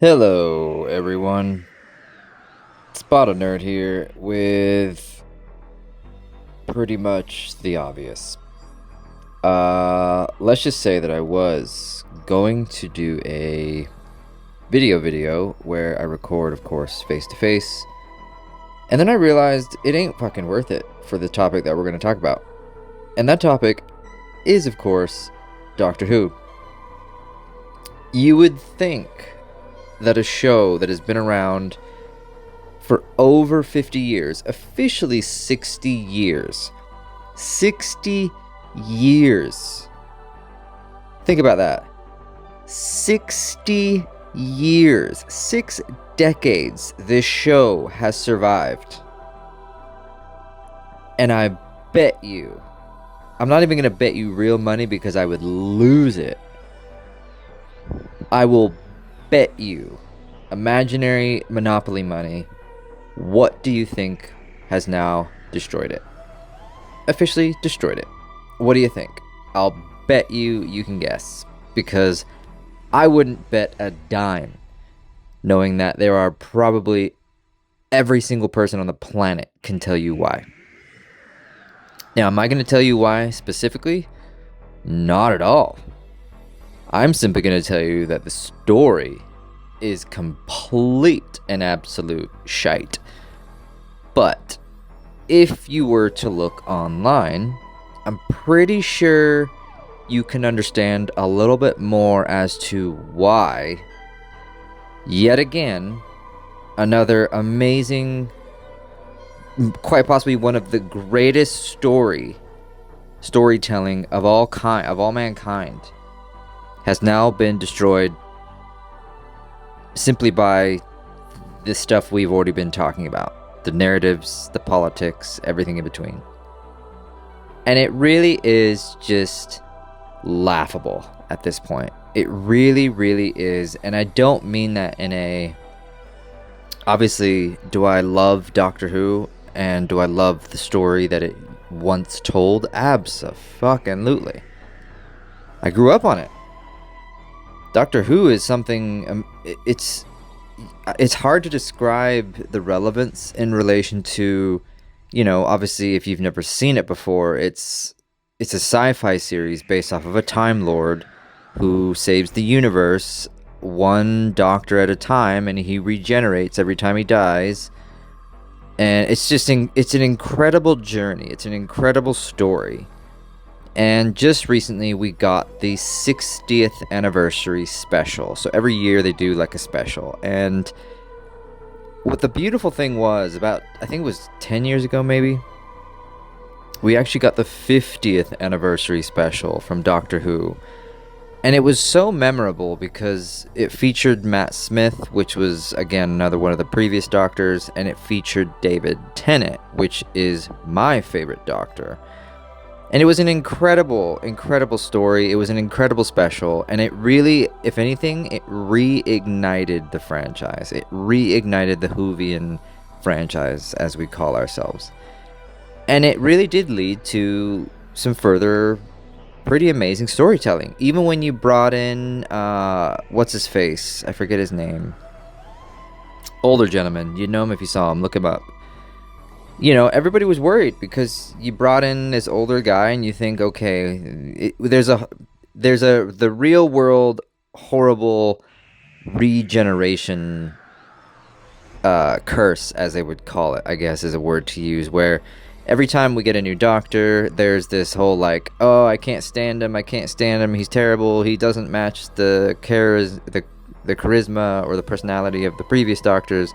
Hello, everyone. Spot a Nerd here with pretty much the obvious. Let's just say that I was going to do a video where I record, of course, face to face, and then I realized it ain't fucking worth it for the topic that we're going to talk about. And that topic is, of course, Doctor Who. You would think that a show that has been around for over 50 years, officially 60 years. 60 years. Think about that. 60 years. 6 decades this show has survived. And I bet you, I'm not even going to bet you real money because I would lose it. I will bet you imaginary Monopoly money. What do you think has now destroyed it? Officially destroyed it. What do you think? I'll bet you can guess. Because I wouldn't bet a dime knowing that there are probably every single person on the planet can tell you why. Now, am I going to tell you why specifically? Not at all. I'm simply going to tell you that the story is complete and absolute shite. But if you were to look online, I'm pretty sure you can understand a little bit more as to why, yet again, another amazing, quite possibly one of the greatest storytelling of all mankind has now been destroyed simply by the stuff we've already been talking about. The narratives, the politics, everything in between. And it really is just laughable at this point. It really, really is. And I don't mean that in a... Obviously, do I love Doctor Who? And do I love the story that it once told? Abso-fucking-lutely. I grew up on it. Doctor Who is something, it's hard to describe the relevance in relation to, obviously if you've never seen it before, it's a sci-fi series based off of a Time Lord who saves the universe one doctor at a time, and he regenerates every time he dies. And it's an incredible journey. It's an incredible story. And just recently we got the 60th anniversary special. So every year they do like a special. And what the beautiful thing was, about, I think it was 10 years ago maybe, we actually got the 50th anniversary special from Doctor Who. And it was so memorable because it featured Matt Smith, which was, again, another one of the previous Doctors, and it featured David Tennant, which is my favorite Doctor. And it was an incredible, incredible story. It was an incredible special. And it really, if anything, it reignited the franchise. It reignited the Whovian franchise, as we call ourselves. And it really did lead to some further pretty amazing storytelling. Even when you brought in, what's his face? I forget his name. Older gentleman. You'd know him if you saw him. Look him up. Everybody was worried because you brought in this older guy and you think, okay, there's the real world horrible regeneration curse, as they would call it, I guess is a word to use, where every time we get a new doctor, there's this whole like, oh, I can't stand him, he's terrible, he doesn't match the charisma or the personality of the previous doctors,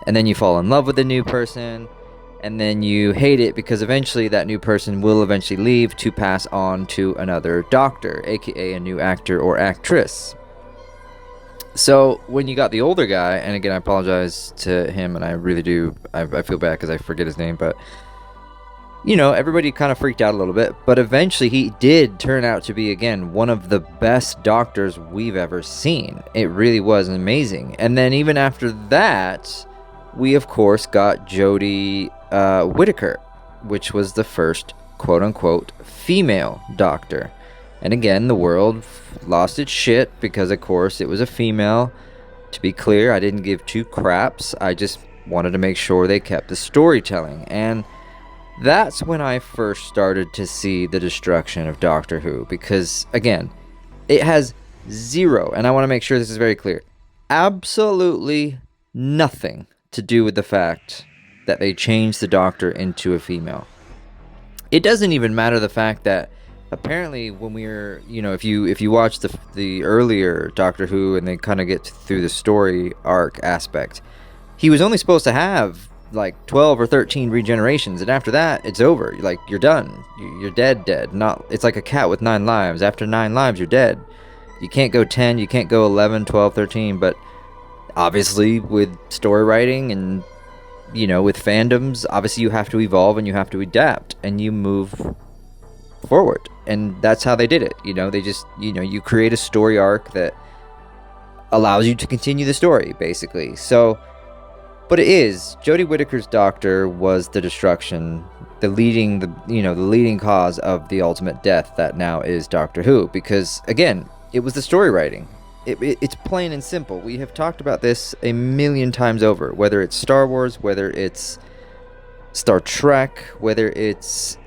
and then you fall in love with the new person. And then you hate it because eventually that new person will eventually leave to pass on to another doctor, aka a new actor or actress. So when you got the older guy, and again I apologize to him, and I really do, I feel bad because I forget his name, but everybody kind of freaked out a little bit. But eventually he did turn out to be, again, one of the best doctors we've ever seen. It really was amazing. And then even after that, we of course got Jodie Whittaker, which was the first quote-unquote female doctor. And again, the world lost its shit because, of course, it was a female. To be clear, I didn't give two craps. I just wanted to make sure they kept the storytelling. And that's when I first started to see the destruction of Doctor Who. Because, again, it has zero, and I want to make sure this is very clear, absolutely nothing to do with the fact that they changed the Doctor into a female. It doesn't even matter the fact that apparently when we were, if you watch the earlier Doctor Who and they kind of get through the story arc aspect, he was only supposed to have like 12 or 13 regenerations, and after that it's over. Like, you're done. You're dead. Not, it's like a cat with 9 lives. After 9 lives you're dead. You can't go 10, you can't go 11, 12, 13, but obviously with story writing and with fandoms, obviously you have to evolve and you have to adapt and you move forward, and that's how they did it. They just, you create a story arc that allows you to continue the story, basically. So, but it is, Jodie Whittaker's Doctor was the destruction, the leading cause of the ultimate death that now is Doctor Who, because again, it was the story writing. It's plain and simple. We have talked about this a million times over, whether it's Star Wars, whether it's Star Trek, whether it's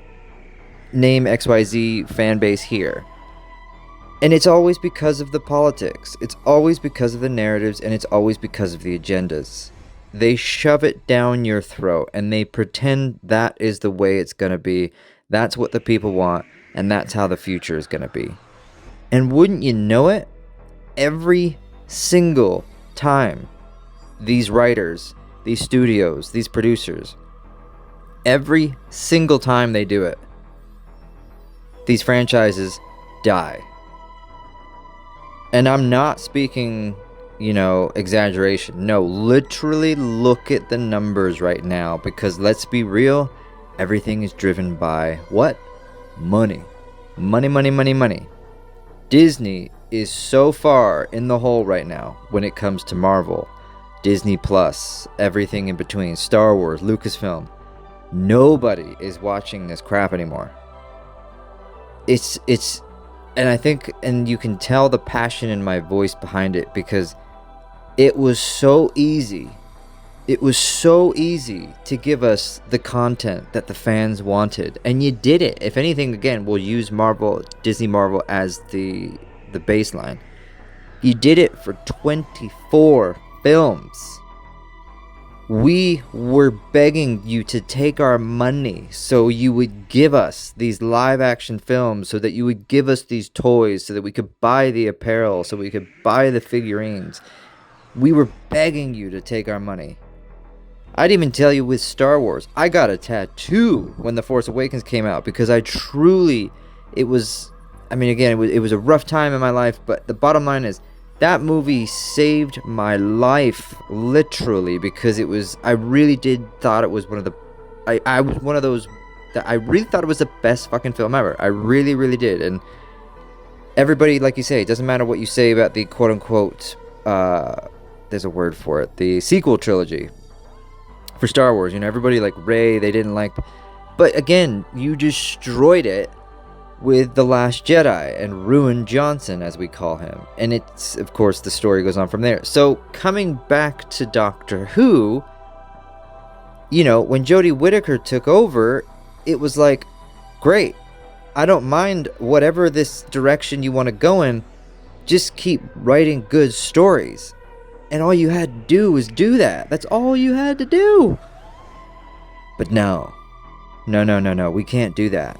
name XYZ fan base here. And it's always because of the politics. It's always because of the narratives, and it's always because of the agendas. They shove it down your throat, and they pretend that is the way it's going to be. That's what the people want, and that's how the future is going to be. And wouldn't you know it, every single time these writers, these studios, these producers, every single time they do it, these franchises die. And I'm not speaking, exaggeration. No, literally look at the numbers right now, because let's be real, everything is driven by what? Money. Money. Disney is so far in the hole right now when it comes to Marvel, Disney Plus, everything in between, Star Wars, Lucasfilm. Nobody is watching this crap anymore. It's and I think, and you can tell the passion in my voice behind it, because it was so easy. It was so easy to give us the content that the fans wanted, and you did it. If anything, again, we'll use Disney Marvel as the baseline. You did it for 24 films. We were begging you to take our money so you would give us these live action films, so that you would give us these toys, so that we could buy the apparel, so we could buy the figurines. We were begging you to take our money. I'd even tell you with Star Wars, I got a tattoo when The Force Awakens came out, because it was a rough time in my life, but the bottom line is, that movie saved my life, literally, because I really did thought it was I was one of those that I really thought it was the best fucking film ever. I really, really did. And everybody, like you say, it doesn't matter what you say about the quote-unquote, there's a word for it, the sequel trilogy for Star Wars. Everybody like Rey, they didn't like, but again, you destroyed it with The Last Jedi and Ruin Johnson, as we call him. And it's, of course, the story goes on from there. So coming back to Doctor Who, when Jodie Whittaker took over, it was like, great, I don't mind whatever this direction you want to go in, just keep writing good stories. And all you had to do was do that. That's all you had to do. But no, we can't do that.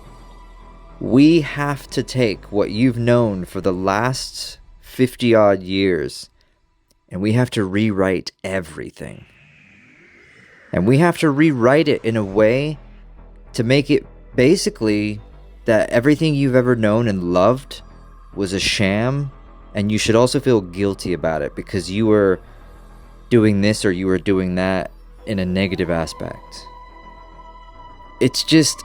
We have to take what you've known for the last 50 odd years, and we have to rewrite everything. And we have to rewrite it in a way to make it basically that everything you've ever known and loved was a sham, and you should also feel guilty about it because you were doing this or you were doing that in a negative aspect. It's just,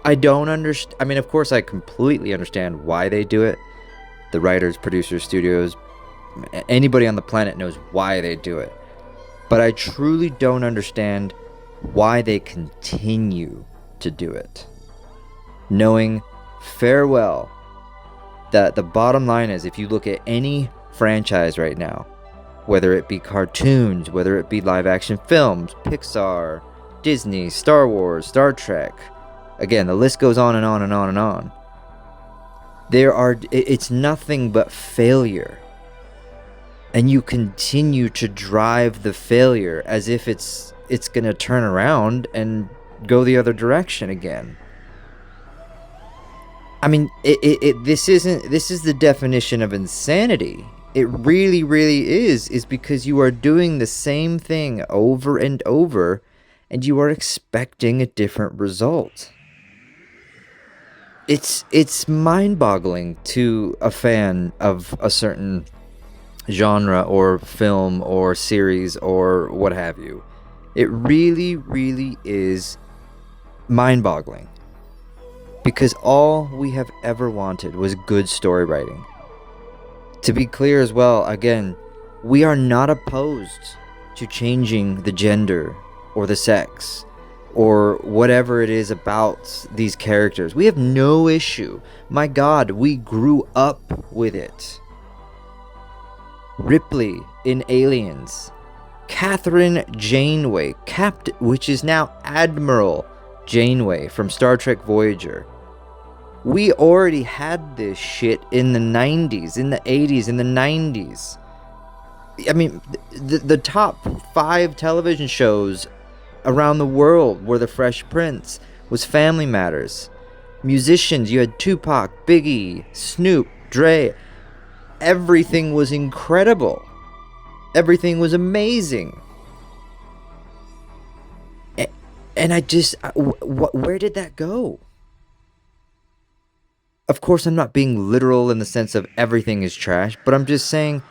I don't understand. I mean, of course, I completely understand why they do it. The writers, producers, studios, anybody on the planet knows why they do it. But I truly don't understand why they continue to do it. Knowing farewell that the bottom line is, if you look at any franchise right now, whether it be cartoons, whether it be live action films, Pixar, Disney, Star Wars, Star Trek. Again, the list goes on and on and on and on. It's nothing but failure. And you continue to drive the failure as if it's going to turn around and go the other direction again. I mean, this is the definition of insanity. It really, really is because you are doing the same thing over and over, and you are expecting a different result. It's mind-boggling to a fan of a certain genre or film or series or what have you. It really, really is mind-boggling. Because all we have ever wanted was good story writing. To be clear as well, again, we are not opposed to changing the gender or the sex or whatever it is about these characters. We have no issue. My God, we grew up with it. Ripley in Aliens, Catherine Janeway, which is now Admiral Janeway from Star Trek Voyager. We already had this shit in the 90s, in the 80s, in the 90s. I mean, the top 5 television shows around the world were The Fresh Prince, was Family Matters. Musicians, you had Tupac, Biggie, Snoop, Dre. Everything was incredible. Everything was amazing. And I just, where did that go? Of course, I'm not being literal in the sense of everything is trash, but I'm just saying,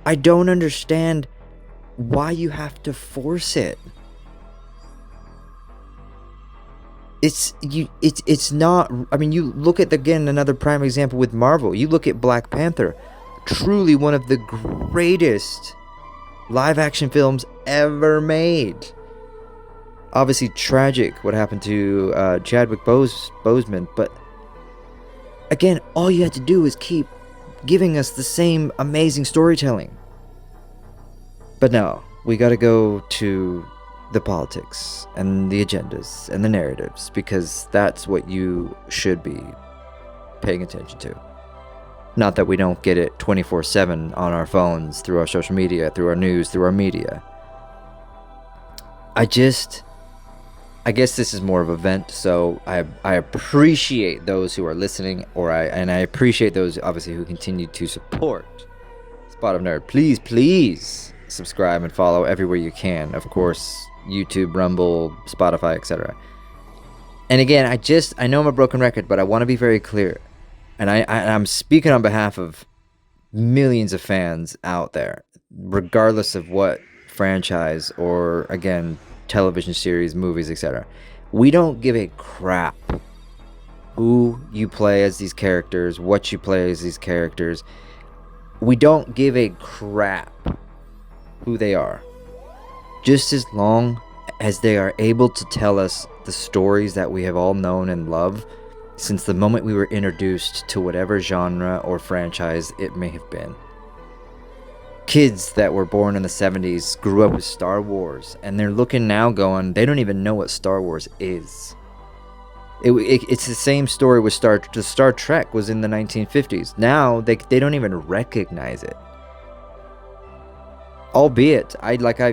I don't understand why you have to force it. It's not, I mean, you look at, again, another prime example with Marvel. You look at Black Panther, truly one of the greatest live action films ever made. Obviously tragic what happened to Chadwick Boseman, but again, all you had to do is keep giving us the same amazing storytelling. But no, we gotta go to the politics and the agendas and the narratives, because that's what you should be paying attention to. Not that we don't get it 24/7 on our phones, through our social media, through our news, through our media. I guess this is more of a vent, so I appreciate those who are listening, and I appreciate those, obviously, who continue to support Spot of Nerd. Please subscribe and follow everywhere you can. Of course, YouTube, Rumble, Spotify, etc. And again, I know I'm a broken record, but I want to be very clear. And I'm speaking on behalf of millions of fans out there, regardless of what franchise or, again, television series, movies, etc. We don't give a crap who you play as these characters, what you play as these characters. We don't give a crap who they are. Just as long as they are able to tell us the stories that we have all known and loved since the moment we were introduced to whatever genre or franchise it may have been. Kids that were born in the 70s grew up with Star Wars, and they're looking now going, they don't even know what Star Wars is. It's the same story with Star Trek was in the 1950s. Now they don't even recognize it. Albeit,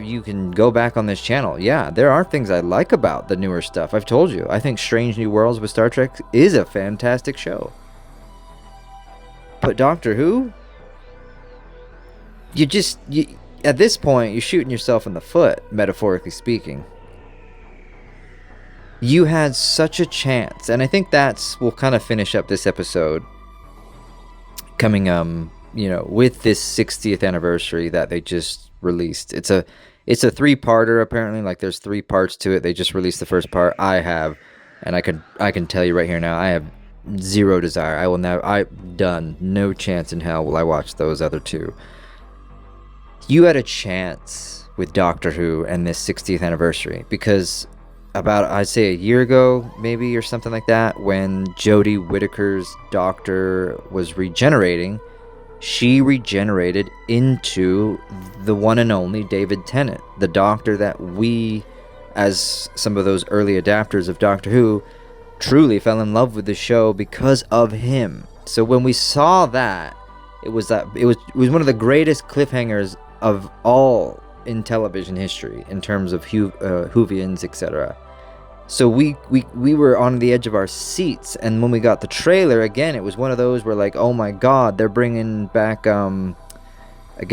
you can go back on this channel. Yeah, there are things I like about the newer stuff. I've told you. I think Strange New Worlds with Star Trek is a fantastic show. But Doctor Who? At this point, you're shooting yourself in the foot, metaphorically speaking. You had such a chance, and I think we'll kind of finish up this episode coming, with this 60th anniversary that they just released. It's a 3-parter, apparently. Like, there's 3 parts to it. They just released the first part. And I can tell you right here now, I have zero desire. No chance in hell will I watch those other 2. You had a chance with Doctor Who and this 60th anniversary, because about, I'd say, a year ago, maybe, or something like that, when Jodie Whittaker's Doctor was regenerating, she regenerated into the one and only David Tennant, the Doctor that we, as some of those early adapters of Doctor Who, truly fell in love with the show because of him. So when we saw that, it was one of the greatest cliffhangers of all in television history in terms of Whovians, etc. So we were on the edge of our seats, and when we got the trailer, again, it was one of those where like, oh my god, they're bringing back again,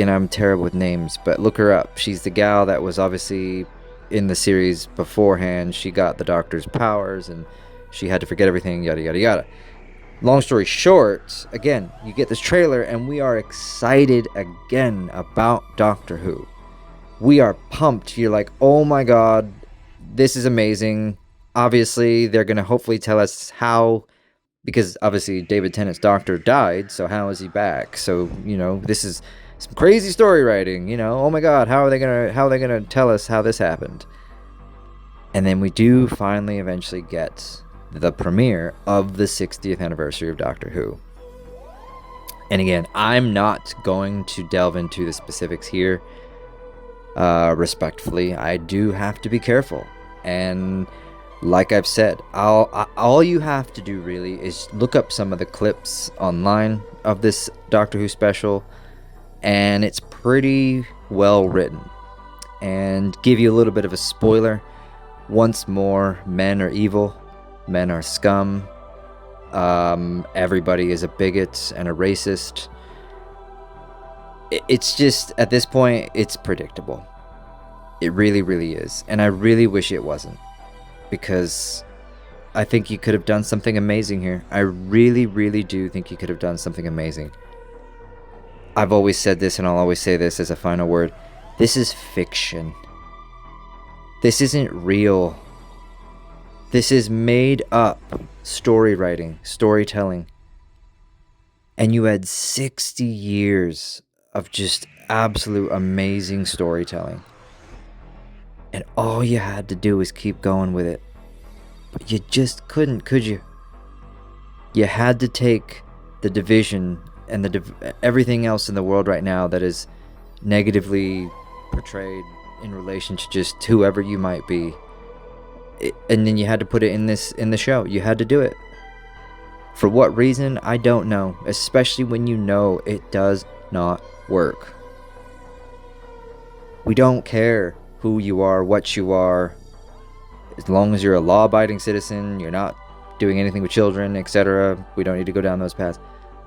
I'm terrible with names, but look her up. She's the gal that was obviously in the series beforehand. She got the Doctor's powers and she had to forget everything, yada yada yada. Long story short, again, you get this trailer and we are excited again about Doctor Who. We are pumped. You're like, oh my god, this is amazing. Obviously, they're going to hopefully tell us how, because obviously David Tennant's Doctor died, so how is he back? So, this is some crazy story writing, oh my god, how are they gonna tell us how this happened? And then we do finally eventually get the premiere of the 60th anniversary of Doctor Who. And again, I'm not going to delve into the specifics here. Respectfully, I do have to be careful. And like I've said, all you have to do really is look up some of the clips online of this Doctor Who special, and it's pretty well written. And give you a little bit of a spoiler. Once more, men are evil. Men are scum. Everybody is a bigot and a racist. It's just, at this point, it's predictable. It really, really is. And I really wish it wasn't. Because I think you could have done something amazing here. I really, really do think you could have done something amazing. I've always said this, and I'll always say this as a final word. This is fiction. This isn't real. This is made up story writing, storytelling. And you had 60 years of just absolute amazing storytelling. And all you had to do was keep going with it. But you just couldn't, could you? You had to take the division and everything else in the world right now that is negatively portrayed in relation to just whoever you might be. And then you had to put it in the show. You had to do it. For what reason, I don't know. Especially when you know it does not work. We don't care who you are, what you are. As long as you're a law-abiding citizen, you're not doing anything with children, etc. We don't need to go down those paths.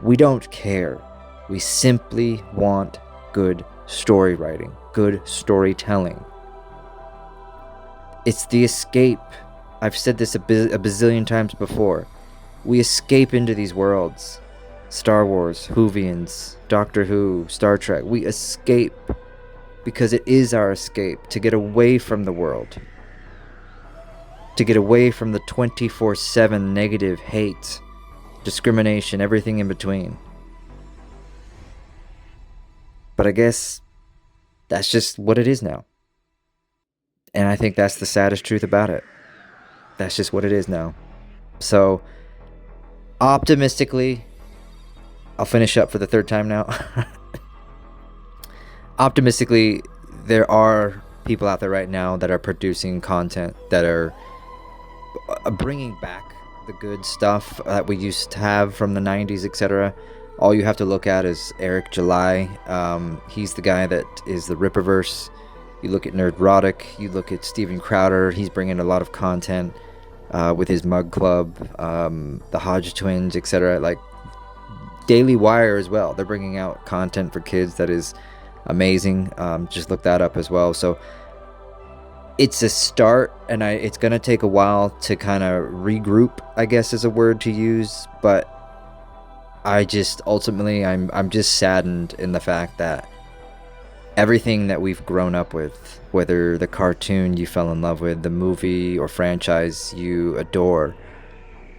We don't care. We simply want good story writing, good storytelling. It's the escape. I've said this a bazillion times before. We escape into these worlds. Star Wars, Whovians, Doctor Who, Star Trek. We escape because it is our escape to get away from the world. To get away from the 24/7 negative hate, discrimination, everything in between. But I guess that's just what it is now. And I think that's the saddest truth about it. That's just what it is now. So, optimistically, I'll finish up for the third time now. Optimistically, there are people out there right now that are producing content that are bringing back the good stuff that we used to have from the 90s, etc. All you have to look at is Eric July. He's the guy that is the Ripperverse. You look at Nerdrotic, you look at Steven Crowder. He's bringing a lot of content with his Mug Club, the Hodge Twins, etc. Like Daily Wire as well. They're bringing out content for kids that is amazing. Just look that up as well. So it's a start, and it's going to take a while to kind of regroup, I guess is a word to use. But I just ultimately, I'm just saddened in the fact that everything that we've grown up with, whether the cartoon you fell in love with, the movie or franchise you adore,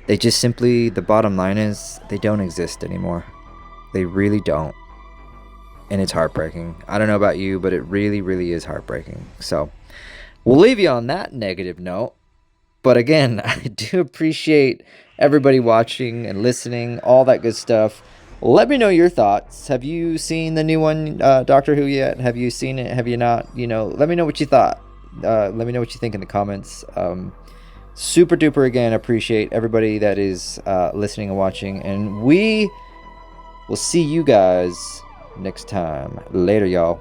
they just simply, the bottom line is, they don't exist anymore. They really don't. And it's heartbreaking. I don't know about you, but it really, really is heartbreaking. So we'll leave you on that negative note. But again, I do appreciate everybody watching and listening, all that good stuff. Let me know your thoughts. Have you seen the new one, Doctor Who, yet? Have you seen it? Have you not? Let me know what you thought. Let me know what you think in the comments. Super duper again appreciate everybody that is listening and watching, and we will see you guys next time. Later, y'all.